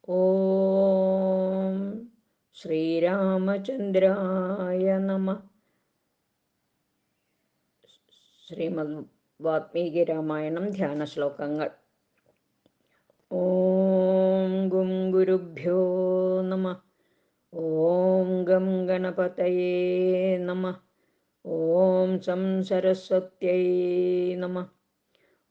ഓം ശ്രീരാമചന്ദ്രായ നമഃ. ശ്രീമദ് വാത്മീകി രാമായണം ധ്യാന ശ്ലോകങ്ങൾ. ഓം ഗും ഗുരുഭ്യോ നമഃ. ഓം ഗം ഗണപതയേ നമഃ. ഓം സം സരസ്വത്यै നമഃ.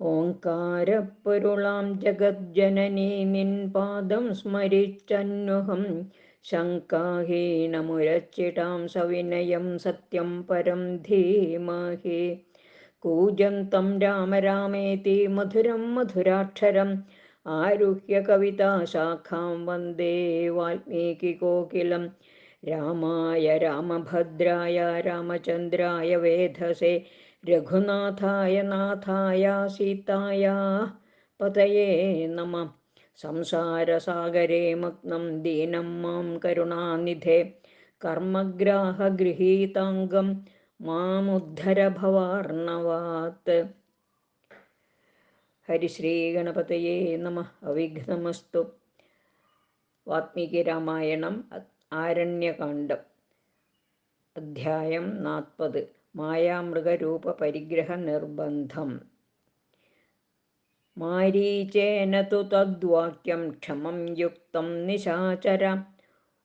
ഓംകാരപ്പൊരുളാം ജഗജ്ജനനീ നിൻ പാദം സ്മരിച്ചന്വഹം ശങ്കാഹീനമുരച്ചിടാം സവിനയം സത്യം പരം ധീമഹി. കൂജന്തം രാമ രാമേതി മധുരം മധുരാക്ഷരം ആരുഹ്യ കവിതാശാഖാം വന്ദേ വാൽമീകികോകിലം. രാമായ രാമഭദ്രായ രാമചന്ദ്രായ വേധസേ രഘുനാഥായ നാഥായ സീതായ പതയേ നമഃ. സംസാരസാഗരേ മഗ്നം ദീനം മാം കരുണാനിധേ കർമ്മഗ്രാഹഗൃഹീതാംഗം മാമുദ്ധര ഭവാർണവാത്. ഹരിശ്രീ ഗണപതയേ നമഃ. അവിഘ്നമസ്തു. വാത്മീകി രാമായണം ആരണ്യകാണ്ഡം. അധ്യായം 40. മായാമൃഗരൂപ പരിഗ്രഹ നിർബന്ധം. മാരീചേന തു തദ്വാക്യം ക്ഷമം യുക്തം നിശാചര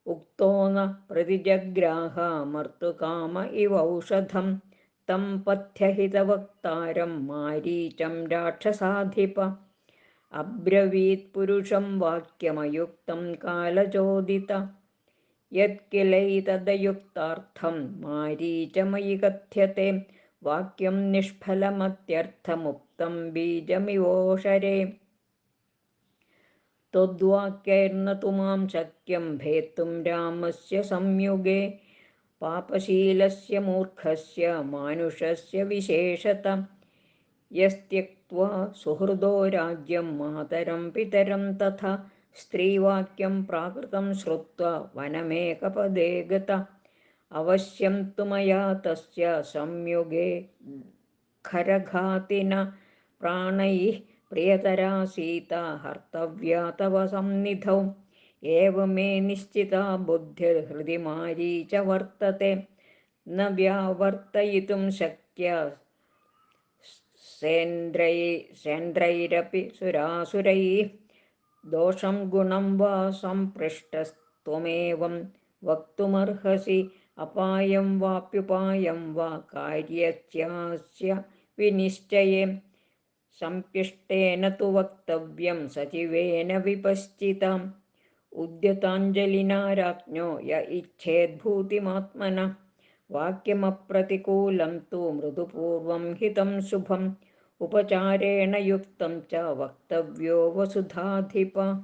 ഉക്തോ ന പ്രതിജഗ്രാഹ മർത്തുകാമ ഇവൗഷധം തം പഥ്യഹിതവക്താരം മാരീചം രാക്ഷസാധിപ. അബ്രവീത് പുരുഷം വാക്യമയുക്തം കാലചോദിത യത്കിലൈതദയുക്താർത്ഥം മാരീച മയി കഥ്യത്തെ വാക്യം നിഷ്ഫലമത്യർത്ഥമുക്തം ബീജമിവോഷരേ. ത്വദ്വാക്യൈർന തു മാം ശക്യം ഭേത്തും രാമസ്യ സംയുഗേ പാപശീലസ്യ മൂർഖസ്യ മാനുഷസ്യ വിശേഷത യസ്ത്യക്ത്വാ സുഹൃദോ രാജ്യം മാതരം പിതരം തഥാ സ്ത്രീവാക്യം പ്രാകൃതം ശ്രുത്വാ വനമേകപദേ ഗത. അവശ്യം തു മയാ തസ്യ സംയുഗേ ഖരഘാതിന പ്രാണൈഃ പ്രിയതരാ സീതാ ഹർത്തവ്യാ തവ സന്നിധൗ. ഏവമേ നിശ്ചിതാ ബുദ്ധിർഹൃദി മാരീച വർത്തത്തെ ന വ്യാവർത്തയിതും ശക്യ സേന്ദ്രൈരപി സുരാസുരൈഃ. ദോഷം ഗുണം വാ സംപൃഷ്ടസ്ത്വമേവം വക്തുമർഹസി അപായം വാപ്യുപായം വാ കാര്യസ്യാസ്യ വിനിശ്ചയേ. സംപ്യഷ്ടേന തു വക്തവ്യം സചിവേന വിപശ്ചിതാം ഉദ്യതാഞ്ജലിനാ രാജ്ഞോ യ ഇച്ഛേദ്ഭൂതിമാത്മന. വാക്യമപ്രതികൂലം തു മൃദുപൂർവം ഹിതം ശുഭം ഉപചാരേണ യുക്തം ച വക്തവ്യോ വസുധാധിപ.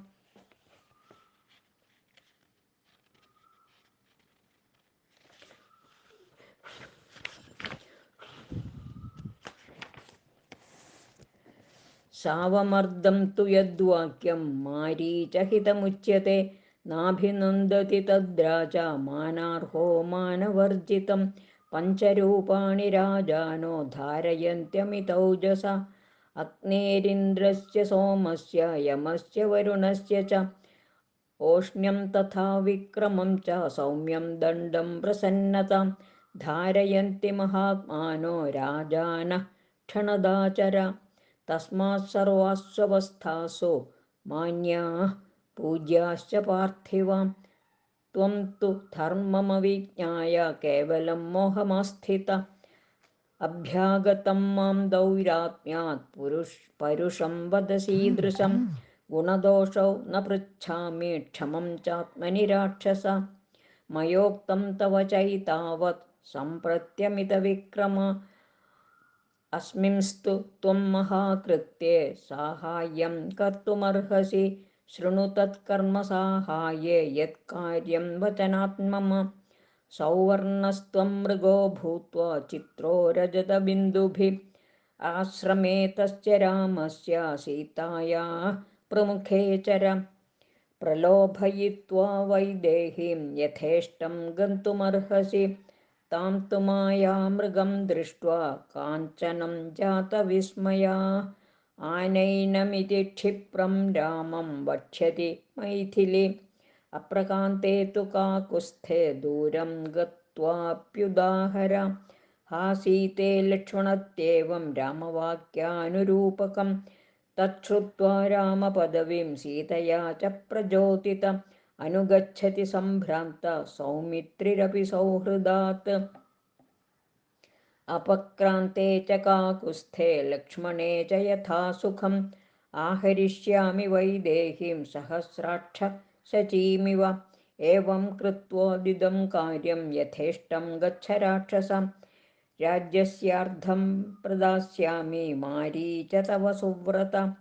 സാവമർദ്ദം തു യദ്വാക്യം മാരീചഹിതമുച്യത്തെ നാഭിനന്ദതി തദ്രാജ മാനാർഹോ മാനവർജിതം. പഞ്ചരൂപാണി രാജാനോ ധാരയന്ത്യമിതൗജസ അഗ്നേരിന്ദ്രസ്യ സോമസ്യ യമസ്യ വരുണസ്യ ച. ഓഷ്ണ്യം തഥാ വിക്രമം ച സൗമ്യം ദണ്ഡം പ്രസന്നതാം ധാരയന്തി മഹാത്മാനോ രാജാനഃ ക്ഷണദാചര. തസ്മാത് സർവാസ്വവസ്ഥാസു മാന്യാഃ പൂജ്യാശ്ച പാർത്ഥിവാം. ത്വം തു ധർമ്മമവിജ്ഞായ കേവലം മോഹമാസ്ഥിത. അഭ്യാഗതം മാം ദൗരാത്മ്യാത് പരുഷം വദസീദൃശം. ഗുണദോഷൗ ന പൃച്ഛാമി ക്ഷമം ചാത്മനി രാക്ഷസ. മയോക്തം തവ ചൈതാവത് സംപ്രത്യമിത വിക്രമ. അസ്മിൻസ്തു ത്വം മഹാകൃത്യേ സാഹായ്യം കർത്തുമർഹസി. ശൃണു തത്കർമ്മസാഹായേ യത്കാര്യം വചനാത് മമ. സൗവർണസ്ത്വം മൃഗോ ഭൂത്വാ ചിത്രോ രജതബിന്ദുഭിः ആശ്രമേ തസ്യ രാമസ്യ സീതായാः പ്രമുഖേ ചര. പ്രലോഭയിത്വാ വൈദേഹീം യഥേഷ്ടം ഗന്തുമർഹസി. താം തു മായാമൃഗം ദൃഷ്ട്വാ കാഞ്ചനം ജാതവിസ്മയാ आनैनमिति क्षिप्रं रामं वक्ष्यति मैथिली। अप्रकान्ते तु काकुत्स्थे दूरं गत्वाप्युदाहर। हासीते लक्ष्मणत्येवं रामवाक्यानुरूपकं। तच्छ्रुत्वा रामपदवीं सीतया च प्रज्योतित। अनुगच्छति सम्भ्रान्त सौमित्रिरपि सौहृदात्। अपक्रान्ते च काकुत्स्थे लक्ष्मणे च यथा सुखम्। आहरिष्यामि वैदेहीं सहस्राक्ष शचीमिव। एवं कृत्वोदिदं कार्यं यथेष्टं गच्छ राक्षस। राज्यस्यार्धं प्रदास्यामि मारीच तव सुव्रत।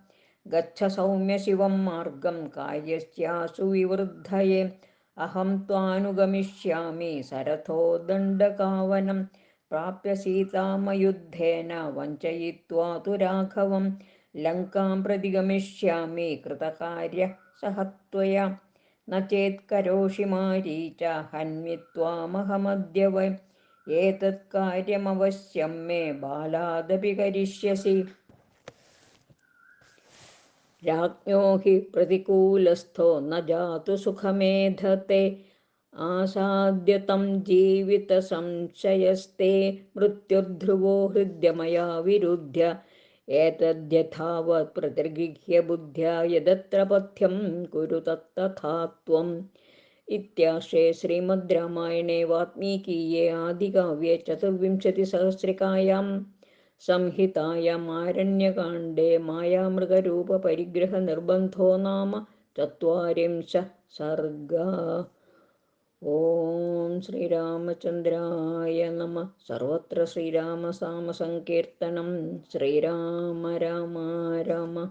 गच्छ सौम्य शिवं मार्गं कार्यस्यासु विवृद्धये। अहं त्वानुगमिष्यामि सरथो दण्डकावनं। प्राप्य सीतामयुद्धेन वञ्चयित्वा तु राघवं। लङ्कां प्रति गमिष्यामि कृतकार्यः सह त्वया। न चेत् करोषि मारीच हन्मि त्वामहमद्य वै। एतत् कार्यमवश्यं मे बालादपि करिष्यसि। राज्ञो हि प्रतिकूलस्थो न जातु सुखमेधते। आसाद्य तं जीवितसंशयस्ते मृत्युर्ध्रुवो हृद्य मया विरुध्य। एतद्यथावत् प्रतिगृह्य बुद्ध्या यदत्र पथ्यं कुरु तत्तथा त्वम्। इत्याश्रे श्रीमद् रामायणे वाल्मीकीये आदिकाव्ये चतुर्विंशतिसहस्रिकायां संहितायाम् आरण्यकाण्डे मायामृगरूपपरिग्रहनिर्बन्धो नाम ४४ सर्गः। ॐ श्रीरामचन्द्राय नमः। सर्वत्र श्रीरामनामसङ्कीर्तनं। श्रीराम राम राम।